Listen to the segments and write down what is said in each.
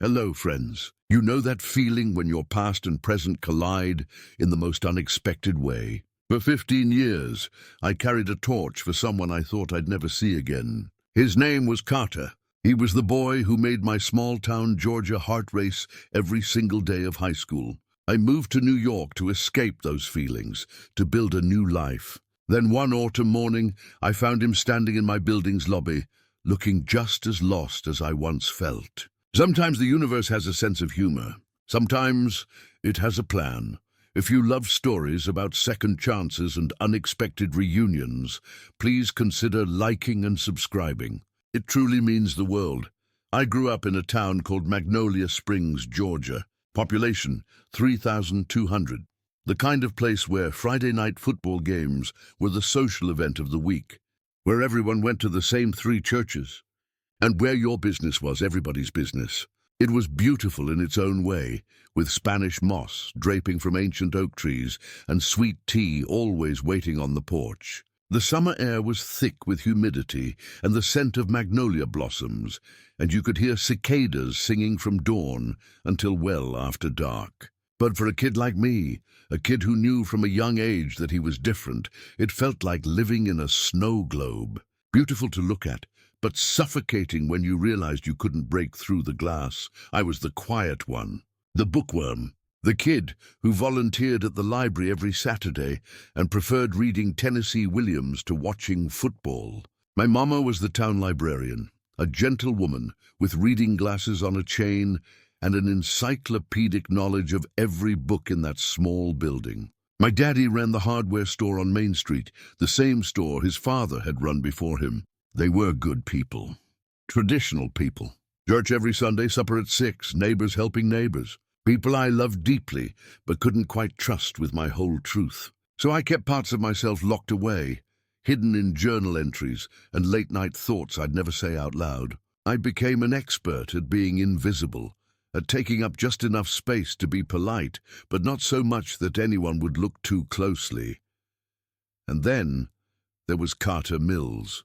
Hello, friends. You know that feeling when your past and present collide in the most unexpected way? For 15 years, I carried a torch for someone I thought I'd never see again. His name was Carter. He was the boy who made my small-town Georgia heart race every single day of high school. I moved to New York to escape those feelings, to build a new life. Then one autumn morning, I found him standing in my building's lobby, looking just as lost as I once felt. Sometimes the universe has a sense of humor. Sometimes it has a plan. If you love stories about second chances and unexpected reunions, please consider liking and subscribing. It truly means the world. I grew up in a town called Magnolia Springs, Georgia. Population 3,200. The kind of place where Friday night football games were the social event of the week, where everyone went to the same 3 churches, and where your business was everybody's business. It was beautiful in its own way, with Spanish moss draping from ancient oak trees and sweet tea always waiting on the porch. The summer air was thick with humidity and the scent of magnolia blossoms, and you could hear cicadas singing from dawn until well after dark. But for a kid like me, a kid who knew from a young age that he was different, it felt like living in a snow globe. Beautiful to look at, but suffocating when you realized you couldn't break through the glass. I was the quiet one, the bookworm, the kid who volunteered at the library every Saturday and preferred reading Tennessee Williams to watching football. My mama was the town librarian, a gentle woman with reading glasses on a chain and an encyclopedic knowledge of every book in that small building. My daddy ran the hardware store on Main Street, the same store his father had run before him. They were good people. Traditional people. Church every Sunday, supper at 6, neighbors helping neighbors. People I loved deeply, but couldn't quite trust with my whole truth. So I kept parts of myself locked away, hidden in journal entries and late-night thoughts I'd never say out loud. I became an expert at being invisible, at taking up just enough space to be polite, but not so much that anyone would look too closely. And then there was Carter Mills.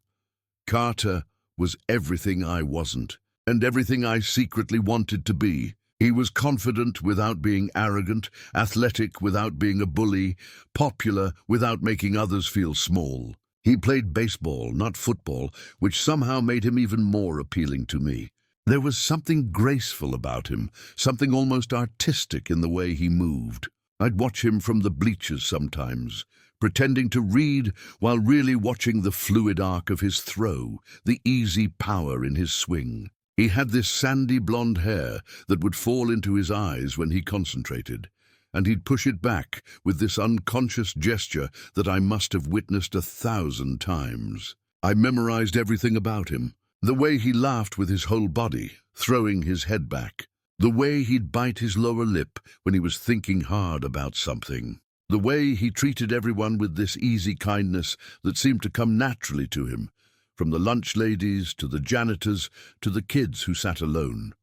Carter was everything I wasn't, and everything I secretly wanted to be. He was confident without being arrogant, athletic without being a bully, popular without making others feel small. He played baseball, not football, which somehow made him even more appealing to me. There was something graceful about him, something almost artistic in the way he moved. I'd watch him from the bleachers sometimes, pretending to read while really watching the fluid arc of his throw, the easy power in his swing. He had this sandy blonde hair that would fall into his eyes when he concentrated, and he'd push it back with this unconscious gesture that I must have witnessed 1,000 times. I memorized everything about him. The way he laughed with his whole body, throwing his head back. The way he'd bite his lower lip when he was thinking hard about something. The way he treated everyone with this easy kindness that seemed to come naturally to him, from the lunch ladies to the janitors to the kids who sat alone.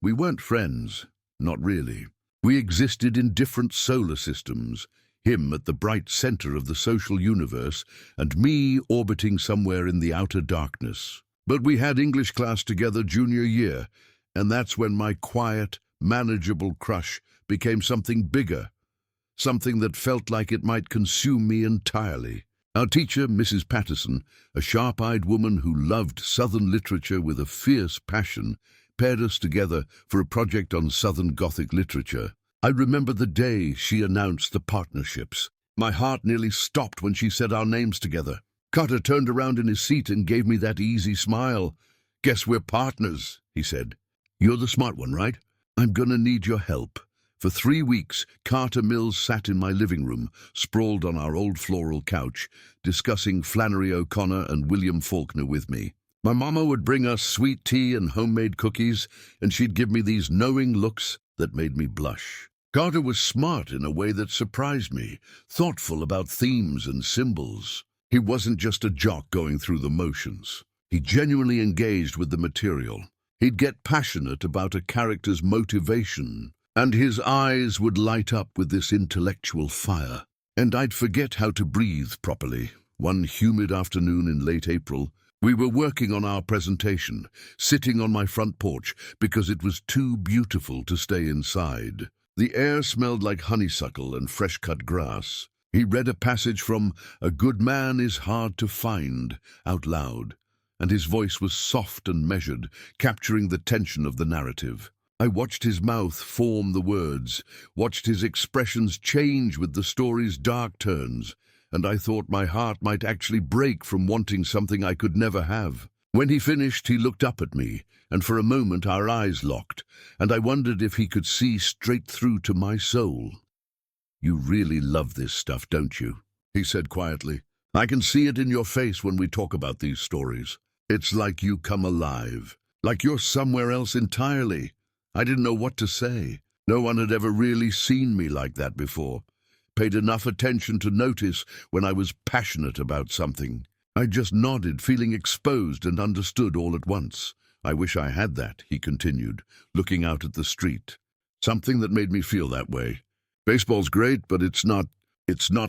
We weren't friends, not really. We existed in different solar systems, him at the bright center of the social universe and me orbiting somewhere in the outer darkness. But we had English class together junior year, and that's when my quiet, manageable crush became something bigger, something that felt like it might consume me entirely. Our teacher, Mrs. Patterson, a sharp-eyed woman who loved Southern literature with a fierce passion, paired us together for a project on Southern Gothic literature. I remember the day she announced the partnerships. My heart nearly stopped when she said our names together. Carter turned around in his seat and gave me that easy smile. "Guess we're partners," he said. "You're the smart one, right? I'm gonna need your help." For 3 weeks, Carter Mills sat in my living room, sprawled on our old floral couch, discussing Flannery O'Connor and William Faulkner with me. My mama would bring us sweet tea and homemade cookies, and she'd give me these knowing looks that made me blush. Carter was smart in a way that surprised me, thoughtful about themes and symbols. He wasn't just a jock going through the motions. He genuinely engaged with the material. He'd get passionate about a character's motivation, and his eyes would light up with this intellectual fire. And I'd forget how to breathe properly. One humid afternoon in late April, We were working on our presentation, sitting on my front porch because it was too beautiful to stay inside. The air smelled like honeysuckle and fresh-cut grass. He read a passage from "A Good Man is Hard to Find" out loud, and his voice was soft and measured, capturing the tension of the narrative. I watched his mouth form the words, watched his expressions change with the story's dark turns, and I thought my heart might actually break from wanting something I could never have. When he finished, he looked up at me, and for a moment our eyes locked, and I wondered if he could see straight through to my soul. "You really love this stuff, don't you?" he said quietly. "I can see it in your face when we talk about these stories. It's like you come alive, like you're somewhere else entirely." I didn't know what to say. No one had ever really seen me like that before, paid enough attention to notice when I was passionate about something. I just nodded, feeling exposed and understood all at once. "I wish I had that," he continued, looking out at the street. "Something that made me feel that way. Baseball's great, but it's not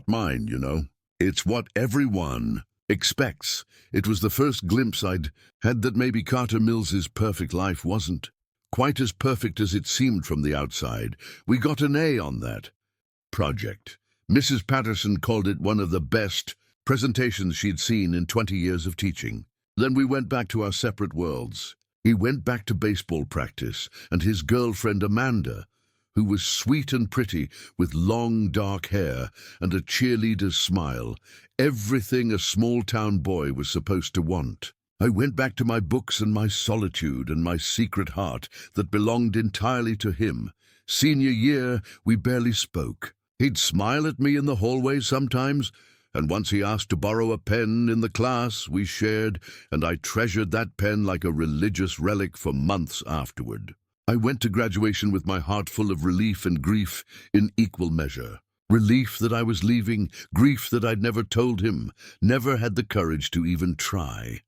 mine, you know. It's what everyone expects." It was the first glimpse I'd had that maybe Carter Mills's perfect life wasn't quite as perfect as it seemed from the outside. We got an A on that project. Mrs. Patterson called it one of the best presentations she'd seen in 20 years of teaching. Then we went back to our separate worlds. He went back to baseball practice, and his girlfriend Amanda, who was sweet and pretty with long dark hair and a cheerleader's smile, everything a small-town boy was supposed to want. I went back to my books and my solitude and my secret heart that belonged entirely to him. Senior year, we barely spoke. He'd smile at me in the hallway sometimes, and once he asked to borrow a pen in the class we shared, and I treasured that pen like a religious relic for months afterward. I went to graduation with my heart full of relief and grief in equal measure. Relief that I was leaving, grief that I'd never told him, never had the courage to even try.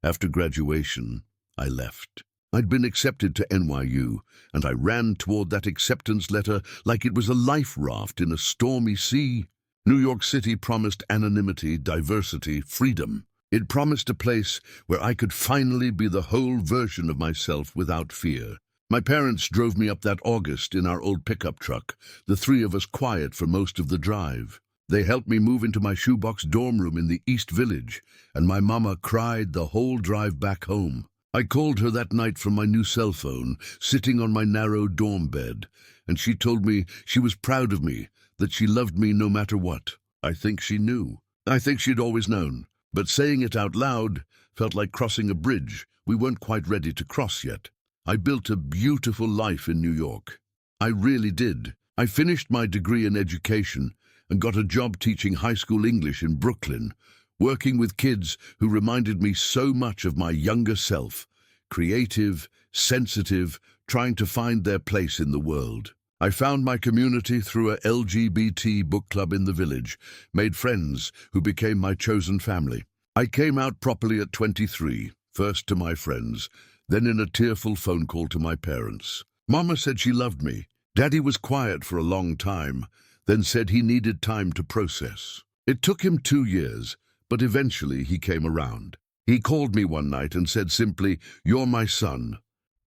After graduation, I left. I'd been accepted to NYU, and I ran toward that acceptance letter like it was a life raft in a stormy sea. New York City promised anonymity, diversity, freedom. It promised a place where I could finally be the whole version of myself without fear. My parents drove me up that August in our old pickup truck, the three of us quiet for most of the drive. They helped me move into my shoebox dorm room in the East Village, and my mama cried the whole drive back home. I called her that night from my new cell phone, sitting on my narrow dorm bed, and she told me she was proud of me, that she loved me no matter what. I think she knew. I think she'd always known. But saying it out loud felt like crossing a bridge we weren't quite ready to cross yet. I built a beautiful life in New York. I really did. I finished my degree in education and got a job teaching high school English in Brooklyn, working with kids who reminded me so much of my younger self, creative, sensitive, trying to find their place in the world. I found my community through a LGBT book club in the village, made friends who became my chosen family. I came out properly at 23, first to my friends, then in a tearful phone call to my parents. Mama said she loved me. Daddy was quiet for a long time, then said he needed time to process. It took him 2 years, but eventually he came around. He called me one night and said simply, "You're my son."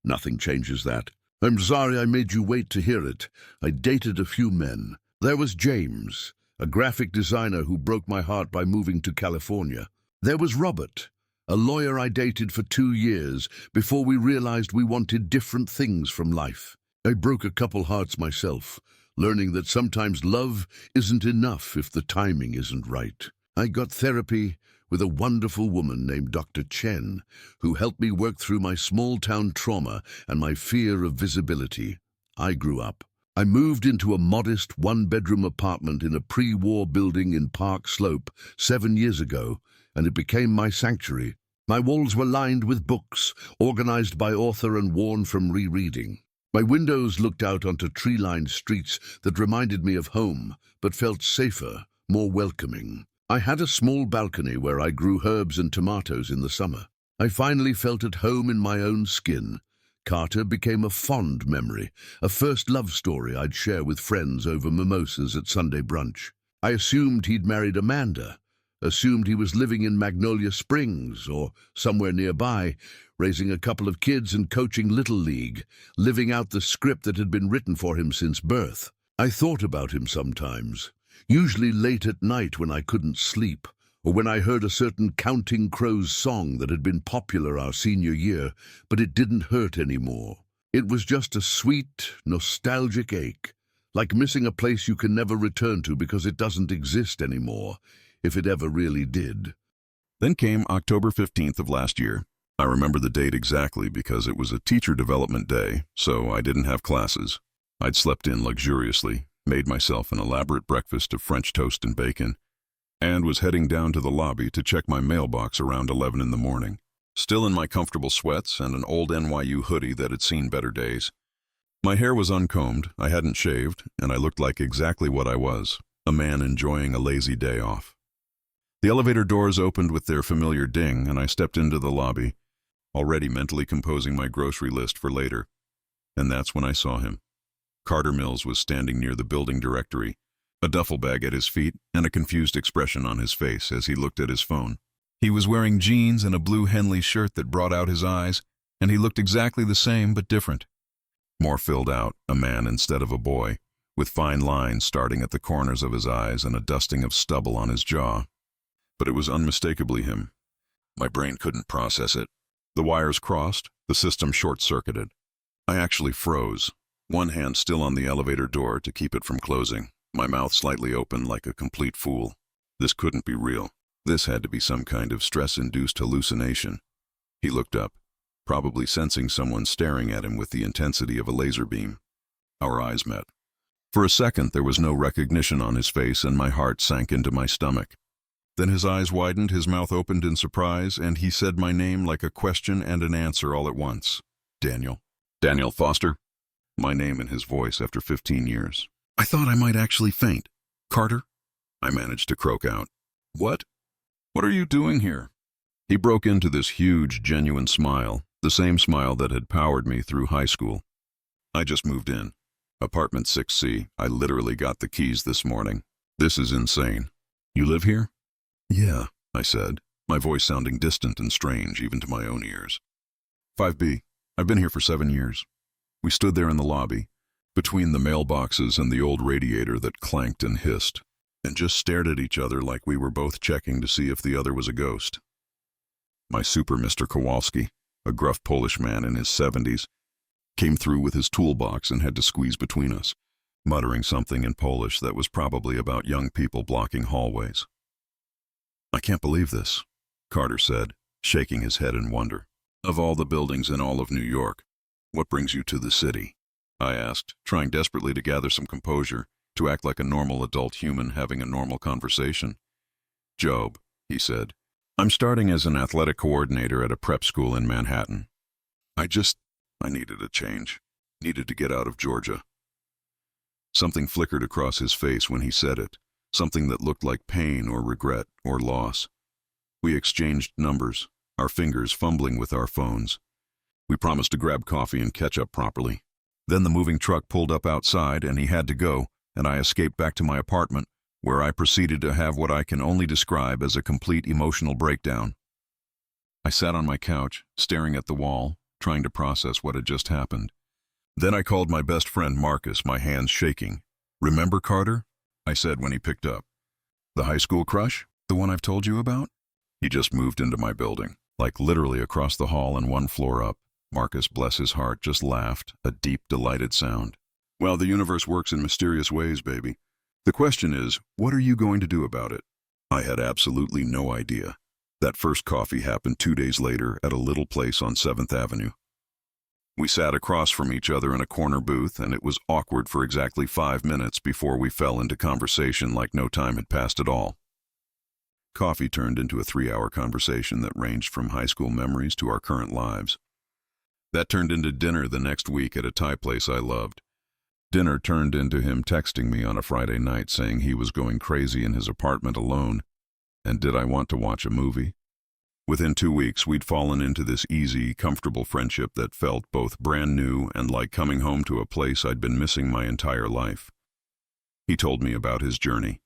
Nothing changes that. "I'm sorry I made you wait to hear it. I dated a few men. There was James, a graphic designer who broke my heart by moving to California. There was Robert, a lawyer I dated for 2 years before we realized we wanted different things from life. I broke a couple hearts myself, learning that sometimes love isn't enough if the timing isn't right. I got therapy with a wonderful woman named Dr. Chen, who helped me work through my small-town trauma and my fear of visibility. I grew up. I moved into a modest one-bedroom apartment in a pre-war building in Park Slope 7 years ago, and it became my sanctuary. My walls were lined with books, organized by author and worn from rereading. My windows looked out onto tree-lined streets that reminded me of home, but felt safer, more welcoming. I had a small balcony where I grew herbs and tomatoes in the summer. I finally felt at home in my own skin. Carter became a fond memory, a first love story I'd share with friends over mimosas at Sunday brunch. I assumed he'd married Amanda, Assumed he was living in Magnolia Springs or somewhere nearby, raising a couple of kids and coaching Little League, living out the script that had been written for him since birth. I thought about him sometimes, usually late at night when I couldn't sleep, or when I heard a certain Counting Crows song that had been popular our senior year, but it didn't hurt anymore. It was just a sweet, nostalgic ache, like missing a place you can never return to because it doesn't exist anymore, if it ever really did. Then came October 15th of last year. I remember the date exactly because it was a teacher development day, so I didn't have classes. I'd slept in luxuriously, made myself an elaborate breakfast of French toast and bacon, and was heading down to the lobby to check my mailbox around 11 in the morning. Still in my comfortable sweats and an old NYU hoodie that had seen better days. My hair was uncombed, I hadn't shaved, and I looked like exactly what I was, a man enjoying a lazy day off. The elevator doors opened with their familiar ding, and I stepped into the lobby, already mentally composing my grocery list for later. And that's when I saw him. Carter Mills was standing near the building directory, a duffel bag at his feet and a confused expression on his face as he looked at his phone. He was wearing jeans and a blue Henley shirt that brought out his eyes, and he looked exactly the same but different. More filled out, a man instead of a boy, with fine lines starting at the corners of his eyes and a dusting of stubble on his jaw. But it was unmistakably him. My brain couldn't process it. The wires crossed, the system short-circuited. I actually froze, one hand still on the elevator door to keep it from closing, my mouth slightly open like a complete fool. This couldn't be real. This had to be some kind of stress-induced hallucination. He looked up, probably sensing someone staring at him with the intensity of a laser beam. Our eyes met. For a second, there was no recognition on his face, and my heart sank into my stomach. Then his eyes widened, his mouth opened in surprise, and he said my name like a question and an answer all at once. Daniel. Daniel Foster? My name in his voice after 15 years. I thought I might actually faint. Carter? I managed to croak out. What? What are you doing here? He broke into this huge, genuine smile, the same smile that had powered me through high school. I just moved in. Apartment 6C. I literally got the keys this morning. This is insane. You live here? Yeah, I said, my voice sounding distant and strange even to my own ears. 5B. I've been here for 7 years. We stood there in the lobby, between the mailboxes and the old radiator that clanked and hissed, and just stared at each other like we were both checking to see if the other was a ghost. My super Mr. Kowalski, a gruff Polish man in his 70s, came through with his toolbox and had to squeeze between us, muttering something in Polish that was probably about young people blocking hallways. I can't believe this, Carter said, shaking his head in wonder. Of all the buildings in all of New York, what brings you to the city? I asked, trying desperately to gather some composure, to act like a normal adult human having a normal conversation. Job, he said. I'm starting as an athletic coordinator at a prep school in Manhattan. I needed a change. Needed to get out of Georgia. Something flickered across his face when he said it, something that looked like pain or regret or loss. We exchanged numbers, our fingers fumbling with our phones. We promised to grab coffee and catch up properly. Then the moving truck pulled up outside and he had to go, and I escaped back to my apartment, where I proceeded to have what I can only describe as a complete emotional breakdown. I sat on my couch, staring at the wall, trying to process what had just happened. Then I called my best friend Marcus, my hands shaking. Remember Carter? I said when he picked up. The high school crush? The one I've told you about? He just moved into my building, like literally across the hall and one floor up. Marcus, bless his heart, just laughed, a deep, delighted sound. Well, the universe works in mysterious ways, baby. The question is, what are you going to do about it? I had absolutely no idea. That first coffee happened 2 days later at a little place on 7th Avenue. We sat across from each other in a corner booth, and it was awkward for exactly 5 minutes before we fell into conversation like no time had passed at all. Coffee turned into a 3-hour conversation that ranged from high school memories to our current lives. That turned into dinner the next week at a Thai place I loved. Dinner turned into him texting me on a Friday night saying he was going crazy in his apartment alone, and did I want to watch a movie? Within 2 weeks, we'd fallen into this easy, comfortable friendship that felt both brand new and like coming home to a place I'd been missing my entire life. He told me about his journey.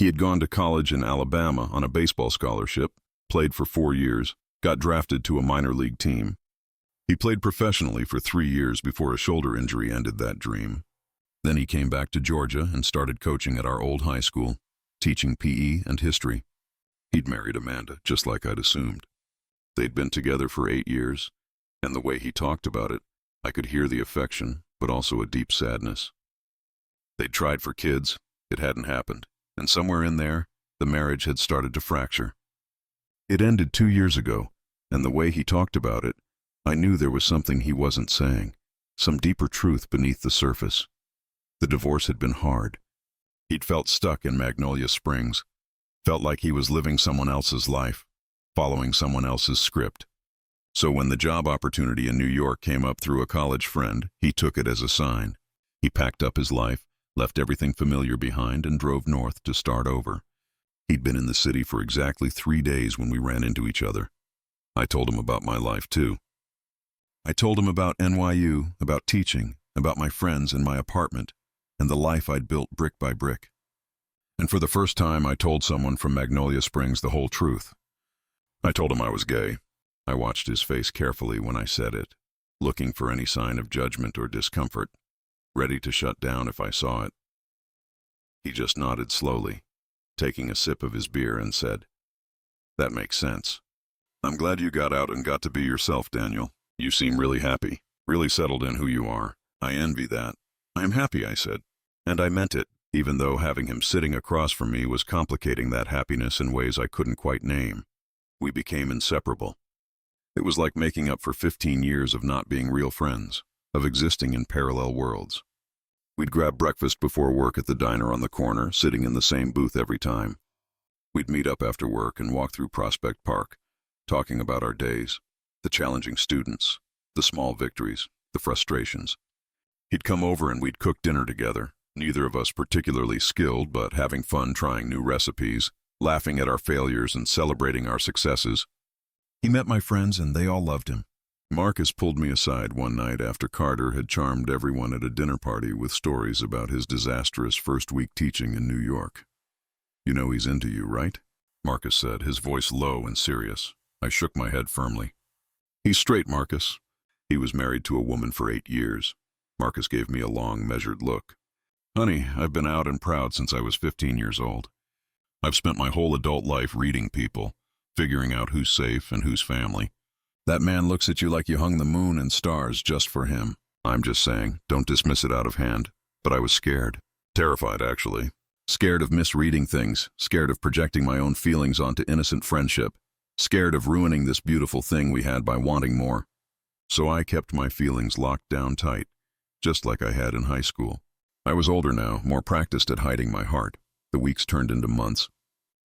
He had gone to college in Alabama on a baseball scholarship, played for 4 years, got drafted to a minor league team. He played professionally for 3 years before a shoulder injury ended that dream. Then he came back to Georgia and started coaching at our old high school, teaching PE and history. He'd married Amanda, just like I'd assumed. They'd been together for 8 years, and the way he talked about it, I could hear the affection, but also a deep sadness. They'd tried for kids, it hadn't happened, and somewhere in there, the marriage had started to fracture. It ended 2 years ago, and the way he talked about it, I knew there was something he wasn't saying, some deeper truth beneath the surface. The divorce had been hard. He'd felt stuck in Magnolia Springs, felt like he was living someone else's life, following someone else's script. So when the job opportunity in New York came up through a college friend, he took it as a sign. He packed up his life, left everything familiar behind, and drove north to start over. He'd been in the city for exactly 3 days when we ran into each other. I told him about my life, too. I told him about NYU, about teaching, about my friends and my apartment, and the life I'd built brick by brick. And for the first time, I told someone from Magnolia Springs the whole truth. I told him I was gay. I watched his face carefully when I said it, looking for any sign of judgment or discomfort, ready to shut down if I saw it. He just nodded slowly, taking a sip of his beer, and said, "That makes sense. I'm glad you got out and got to be yourself, Daniel. You seem really happy, really settled in who you are. I envy that." "I am happy," I said. And I meant it, even though having him sitting across from me was complicating that happiness in ways I couldn't quite name. We became inseparable. It was like making up for 15 years of not being real friends, of existing in parallel worlds. We'd grab breakfast before work at the diner on the corner, sitting in the same booth every time. We'd meet up after work and walk through Prospect Park, talking about our days, the challenging students, the small victories, the frustrations. He'd come over and we'd cook dinner together, neither of us particularly skilled, but having fun trying new recipes, laughing at our failures and celebrating our successes. He met my friends and they all loved him. Marcus pulled me aside one night after Carter had charmed everyone at a dinner party with stories about his disastrous first week teaching in New York. "You know he's into you, right?" Marcus said, his voice low and serious. I shook my head firmly. "He's straight, Marcus. He was married to a woman for 8 years. Marcus gave me a long, measured look. "Honey, I've been out and proud since I was 15 years old. I've spent my whole adult life reading people, figuring out who's safe and who's family. That man looks at you like you hung the moon and stars just for him. I'm just saying, don't dismiss it out of hand. But I was scared. Terrified, actually. Scared of misreading things, scared of projecting my own feelings onto innocent friendship, scared of ruining this beautiful thing we had by wanting more. So I kept my feelings locked down tight, just like I had in high school. I was older now, more practiced at hiding my heart. The weeks turned into months.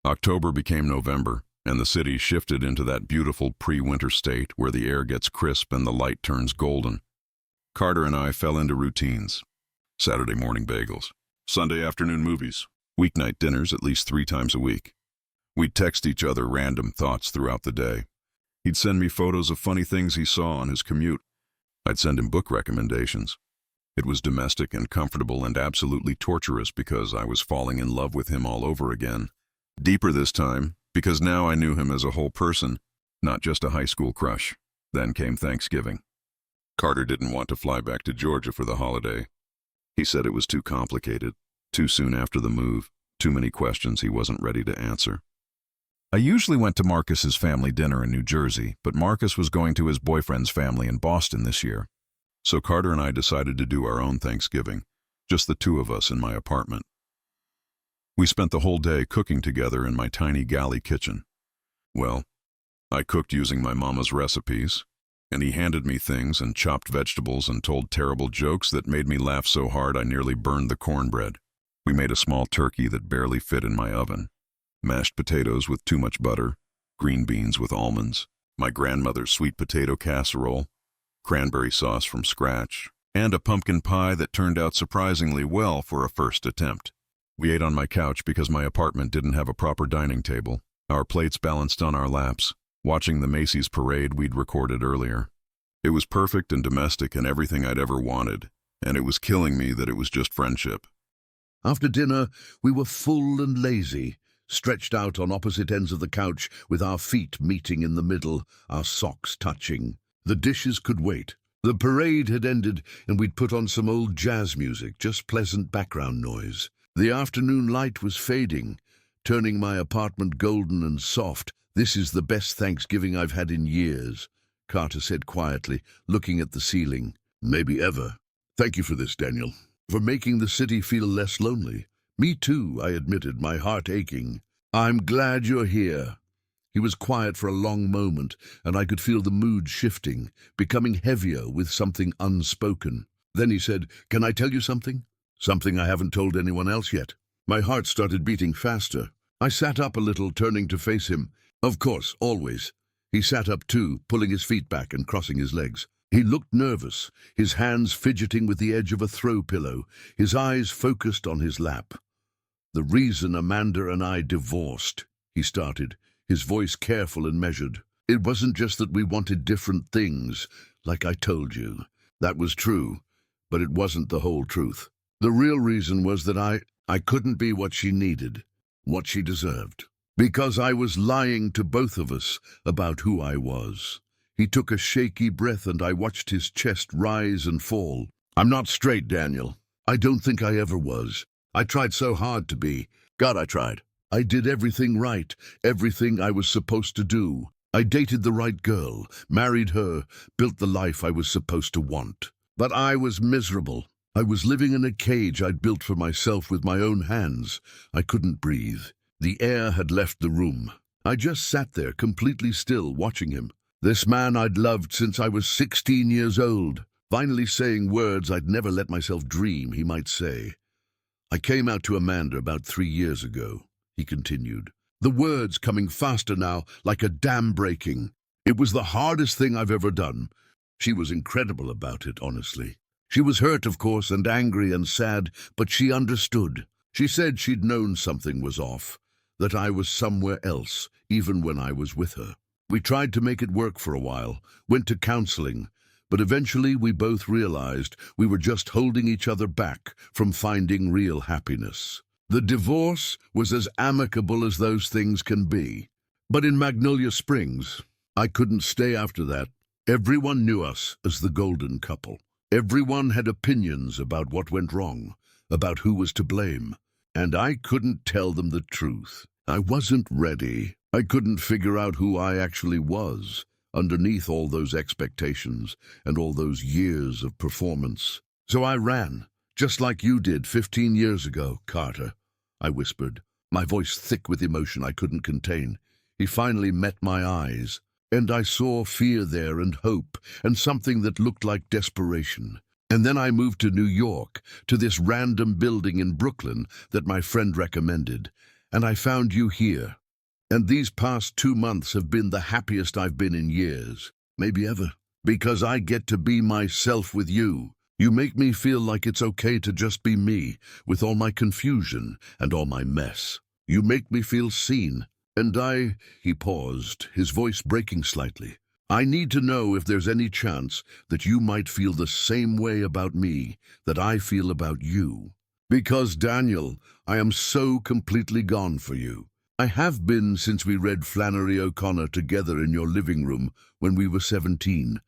October became November, and the city shifted into that beautiful pre-winter state where the air gets crisp and the light turns golden. Carter and I fell into routines. Saturday morning bagels, Sunday afternoon movies, weeknight dinners at least 3 times a week. We'd text each other random thoughts throughout the day. He'd send me photos of funny things he saw on his commute. I'd send him book recommendations. It was domestic and comfortable and absolutely torturous because I was falling in love with him all over again. Deeper this time, because now I knew him as a whole person, not just a high school crush. Then came Thanksgiving. Carter didn't want to fly back to Georgia for the holiday. He said it was too complicated, too soon after the move, too many questions he wasn't ready to answer. I usually went to Marcus's family dinner in New Jersey, but Marcus was going to his boyfriend's family in Boston this year. So Carter and I decided to do our own Thanksgiving, just the 2 of us in my apartment. We spent the whole day cooking together in my tiny galley kitchen. Well, I cooked using my mama's recipes, and he handed me things and chopped vegetables and told terrible jokes that made me laugh so hard I nearly burned the cornbread. We made a small turkey that barely fit in my oven, mashed potatoes with too much butter, green beans with almonds, my grandmother's sweet potato casserole, cranberry sauce from scratch, and a pumpkin pie that turned out surprisingly well for a first attempt. We ate on my couch because my apartment didn't have a proper dining table, our plates balanced on our laps, watching the Macy's parade we'd recorded earlier. It was perfect and domestic and everything I'd ever wanted, and it was killing me that it was just friendship. After dinner, we were full and lazy, stretched out on opposite ends of the couch with our feet meeting in the middle, our socks touching. The dishes could wait. The parade had ended, and we'd put on some old jazz music, just pleasant background noise. The afternoon light was fading, turning my apartment golden and soft. "This is the best Thanksgiving I've had in years," Carter said quietly, looking at the ceiling. "Maybe ever. Thank you for this, Daniel. For making the city feel less lonely." "Me too," I admitted, my heart aching. "I'm glad you're here." He was quiet for a long moment, and I could feel the mood shifting, becoming heavier with something unspoken. Then he said, "Can I tell you something? Something I haven't told anyone else yet." My heart started beating faster. I sat up a little, turning to face him. "Of course, always." He sat up too, pulling his feet back and crossing his legs. He looked nervous, his hands fidgeting with the edge of a throw pillow, his eyes focused on his lap. "The reason Amanda and I divorced," he started, his voice careful and measured. "It wasn't just that we wanted different things, like I told you. That was true, but it wasn't the whole truth. The real reason was that I couldn't be what she needed, what she deserved. Because I was lying to both of us about who I was." He took a shaky breath and I watched his chest rise and fall. "I'm not straight, Daniel. I don't think I ever was. I tried so hard to be. God, I tried. I did everything right, everything I was supposed to do. I dated the right girl, married her, built the life I was supposed to want. But I was miserable. I was living in a cage I'd built for myself with my own hands. I couldn't breathe. The air had left the room. I just sat there, completely still, watching him. This man I'd loved since I was 16 years old, finally saying words I'd never let myself dream he might say. "I came out to Amanda about 3 years ago," he continued, the words coming faster now, like a dam breaking. "It was the hardest thing I've ever done." She was incredible about it, honestly. She was hurt, of course, and angry and sad, but she understood. She said she'd known something was off, that I was somewhere else, even when I was with her. We tried to make it work for a while, went to counseling, but eventually we both realized we were just holding each other back from finding real happiness. The divorce was as amicable as those things can be. But in Magnolia Springs, I couldn't stay after that. Everyone knew us as the golden couple. Everyone had opinions about what went wrong, about who was to blame. And I couldn't tell them the truth. I wasn't ready. I couldn't figure out who I actually was, underneath all those expectations and all those years of performance. So I ran, just like you did 15 years ago, Carter, I whispered, my voice thick with emotion I couldn't contain. He finally met my eyes, and I saw fear there and hope, and something that looked like desperation. And then I moved to New York, to this random building in Brooklyn that my friend recommended, and I found you here. And these past 2 months have been the happiest I've been in years, maybe ever, because I get to be myself with you. You make me feel like it's okay to just be me, with all my confusion and all my mess. You make me feel seen. And he paused, his voice breaking slightly. I need to know if there's any chance that you might feel the same way about me that I feel about you. Because, Daniel, I am so completely gone for you. I have been since we read Flannery O'Connor together in your living room when we were 17,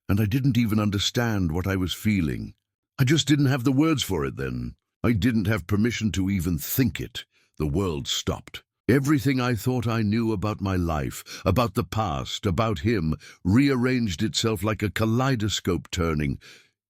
and I didn't even understand what I was feeling. I just didn't have the words for it then. I didn't have permission to even think it. The world stopped. Everything I thought I knew about my life, about the past, about him, rearranged itself like a kaleidoscope turning.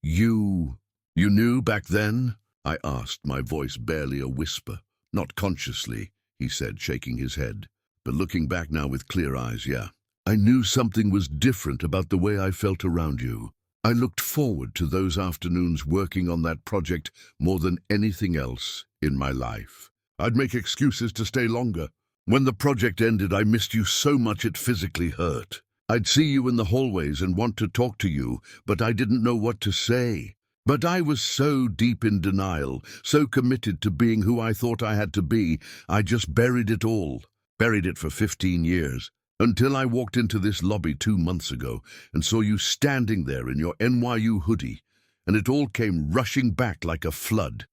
You knew back then? I asked, my voice barely a whisper. Not consciously, he said, shaking his head. But looking back now with clear eyes, yeah. I knew something was different about the way I felt around you. I looked forward to those afternoons working on that project more than anything else in my life. I'd make excuses to stay longer. When the project ended, I missed you so much it physically hurt. I'd see you in the hallways and want to talk to you, but I didn't know what to say. But I was so deep in denial, so committed to being who I thought I had to be, I just buried it all. Buried it for 15 years. Until I walked into this lobby 2 months ago and saw you standing there in your NYU hoodie, and it all came rushing back like a flood.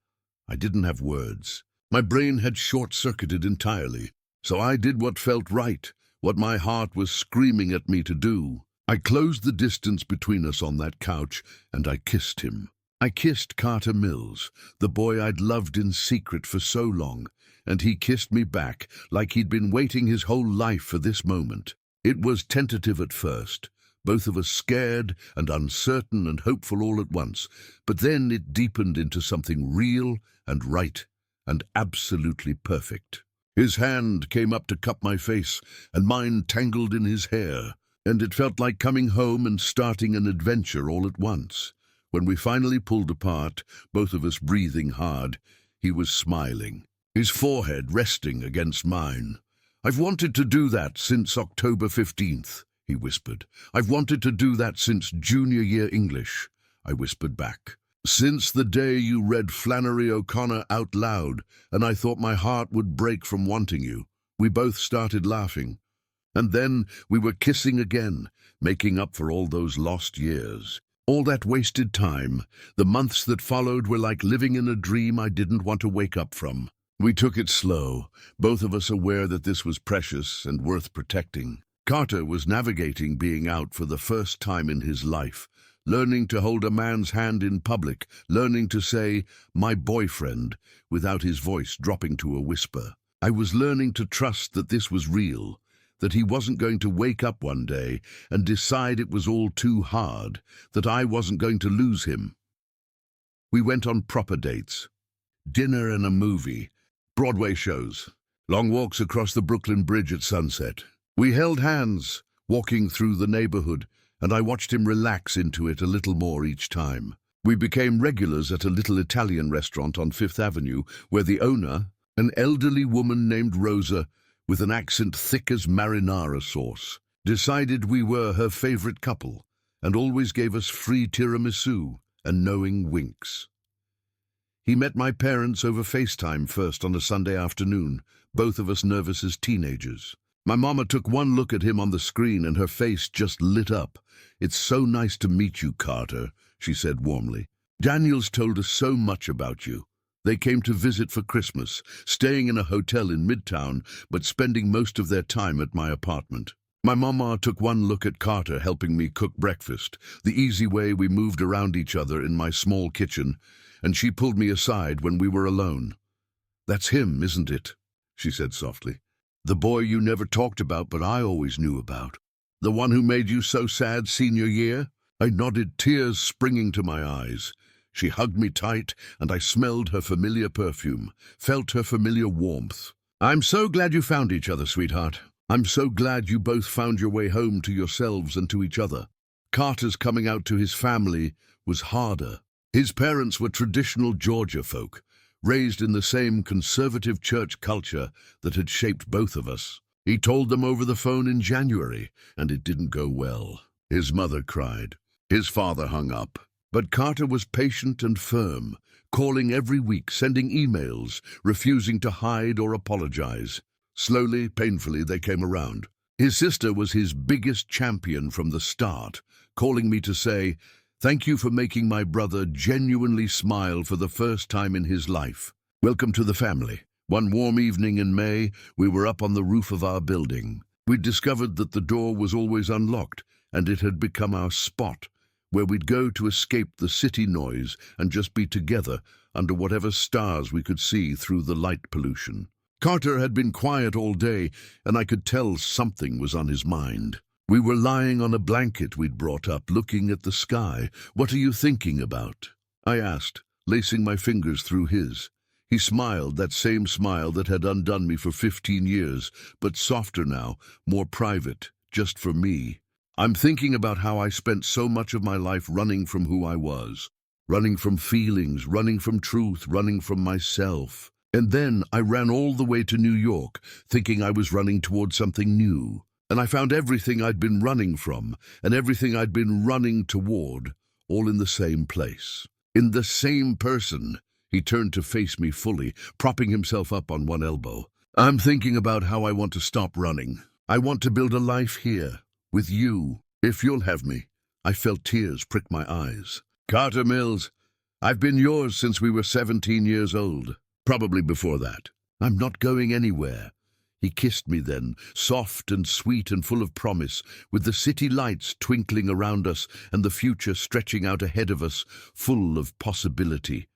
I didn't have words. My brain had short-circuited entirely. So I did what felt right, what my heart was screaming at me to do. I closed the distance between us on that couch, and I kissed him. I kissed Carter Mills, the boy I'd loved in secret for so long, and he kissed me back like he'd been waiting his whole life for this moment. It was tentative at first, both of us scared and uncertain and hopeful all at once, but then it deepened into something real and right and absolutely perfect. His hand came up to cup my face, and mine tangled in his hair, and it felt like coming home and starting an adventure all at once. When we finally pulled apart, both of us breathing hard, he was smiling, his forehead resting against mine. "I've wanted to do that since October 15th, he whispered. "I've wanted to do that since junior year English," I whispered back. "Since the day you read Flannery O'Connor out loud, and I thought my heart would break from wanting you." We both started laughing. And then we were kissing again, making up for all those lost years. All that wasted time, the months that followed were like living in a dream I didn't want to wake up from. We took it slow, both of us aware that this was precious and worth protecting. Carter was navigating being out for the first time in his life, learning to hold a man's hand in public, learning to say, "my boyfriend," without his voice dropping to a whisper. I was learning to trust that this was real, that he wasn't going to wake up one day and decide it was all too hard, that I wasn't going to lose him. We went on proper dates. Dinner and a movie, Broadway shows, long walks across the Brooklyn Bridge at sunset. We held hands, walking through the neighborhood, and I watched him relax into it a little more each time. We became regulars at a little Italian restaurant on Fifth Avenue, where the owner, an elderly woman named Rosa, with an accent thick as marinara sauce, decided we were her favorite couple, and always gave us free tiramisu and knowing winks. He met my parents over FaceTime first on a Sunday afternoon, both of us nervous as teenagers. My mama took one look at him on the screen and her face just lit up. "It's so nice to meet you, Carter," she said warmly. "Daniel's told us so much about you." They came to visit for Christmas, staying in a hotel in Midtown, but spending most of their time at my apartment. My mama took one look at Carter helping me cook breakfast, the easy way we moved around each other in my small kitchen, and she pulled me aside when we were alone. "That's him, isn't it?" she said softly. "The boy you never talked about but I always knew about. The one who made you so sad senior year?" I nodded, tears springing to my eyes. She hugged me tight, and I smelled her familiar perfume, felt her familiar warmth. "I'm so glad you found each other, sweetheart. I'm so glad you both found your way home to yourselves and to each other." Carter's coming out to his family was harder. His parents were traditional Georgia folk, raised in the same conservative church culture that had shaped both of us. He told them over the phone in January, and it didn't go well. His mother cried. His father hung up. But Carter was patient and firm, calling every week, sending emails, refusing to hide or apologize. Slowly, painfully, they came around. His sister was his biggest champion from the start, calling me to say, "Thank you for making my brother genuinely smile for the first time in his life. Welcome to the family." One warm evening in May, we were up on the roof of our building. We'd discovered that the door was always unlocked, and it had become our spot, where we'd go to escape the city noise and just be together under whatever stars we could see through the light pollution. Carter had been quiet all day, and I could tell something was on his mind. We were lying on a blanket we'd brought up, looking at the sky. "What are you thinking about?" I asked, lacing my fingers through his. He smiled, that same smile that had undone me for 15 years, but softer now, more private, just for me. "I'm thinking about how I spent so much of my life running from who I was, running from feelings, running from truth, running from myself. And then I ran all the way to New York, thinking I was running toward something new. And I found everything I'd been running from, and everything I'd been running toward, all in the same place. In the same person." He turned to face me fully, propping himself up on one elbow. "I'm thinking about how I want to stop running. I want to build a life here. With you, if you'll have me." I felt tears prick my eyes. "Carter Mills, I've been yours since we were 17 years old, probably before that. I'm not going anywhere. He kissed me then, soft and sweet and full of promise, with the city lights twinkling around us and the future stretching out ahead of us, full of possibility.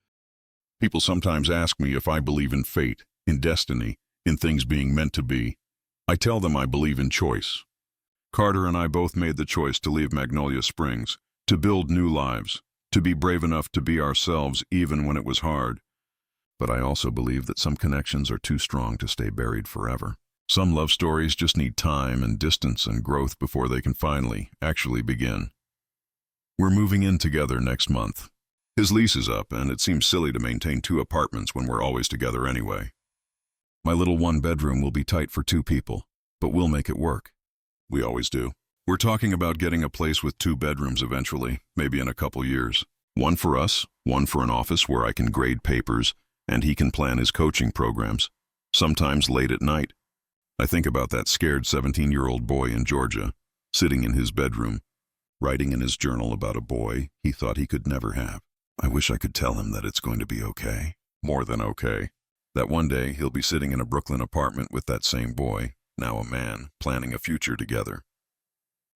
People sometimes ask me if I believe in fate, in destiny, in things being meant to be. I tell them I believe in choice. Carter and I both made the choice to leave Magnolia Springs, to build new lives, to be brave enough to be ourselves even when it was hard. But I also believe that some connections are too strong to stay buried forever. Some love stories just need time and distance and growth before they can finally, actually begin. We're moving in together next month. His lease is up, and it seems silly to maintain 2 apartments when we're always together anyway. My little 1-bedroom will be tight for 2 people, but we'll make it work. We always do. We're talking about getting a place with 2 bedrooms eventually, maybe in a couple years. One for us, one for an office where I can grade papers, and he can plan his coaching programs, sometimes late at night. I think about that scared 17-year-old boy in Georgia, sitting in his bedroom, writing in his journal about a boy he thought he could never have. I wish I could tell him that it's going to be okay, more than okay. That one day he'll be sitting in a Brooklyn apartment with that same boy, now a man, planning a future together.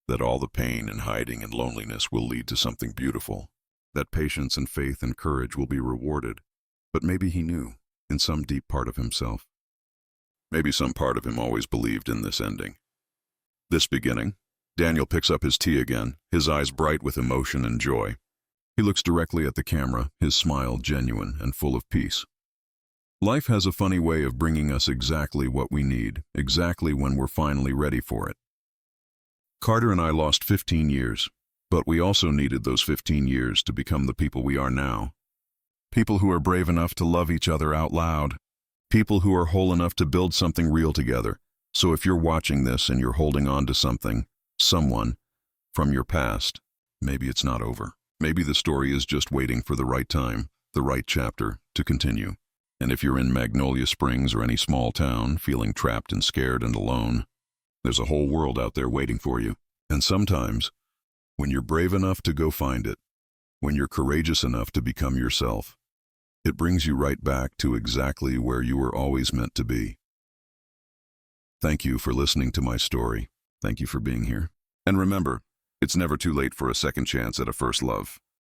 That all the pain and hiding and loneliness will lead to something beautiful. That patience and faith and courage will be rewarded. But maybe he knew, in some deep part of himself. Maybe some part of him always believed in this ending. This beginning. Daniel picks up his tea again, his eyes bright with emotion and joy. He looks directly at the camera, his smile genuine and full of peace. Life has a funny way of bringing us exactly what we need, exactly when we're finally ready for it. Carter and I lost 15 years, but we also needed those 15 years to become the people we are now. People who are brave enough to love each other out loud. People who are whole enough to build something real together. So if you're watching this and you're holding on to something, someone, from your past, maybe it's not over. Maybe the story is just waiting for the right time, the right chapter, to continue. And if you're in Magnolia Springs or any small town, feeling trapped and scared and alone, there's a whole world out there waiting for you. And sometimes, when you're brave enough to go find it, when you're courageous enough to become yourself, it brings you right back to exactly where you were always meant to be. Thank you for listening to my story. Thank you for being here. And remember, it's never too late for a second chance at a first love.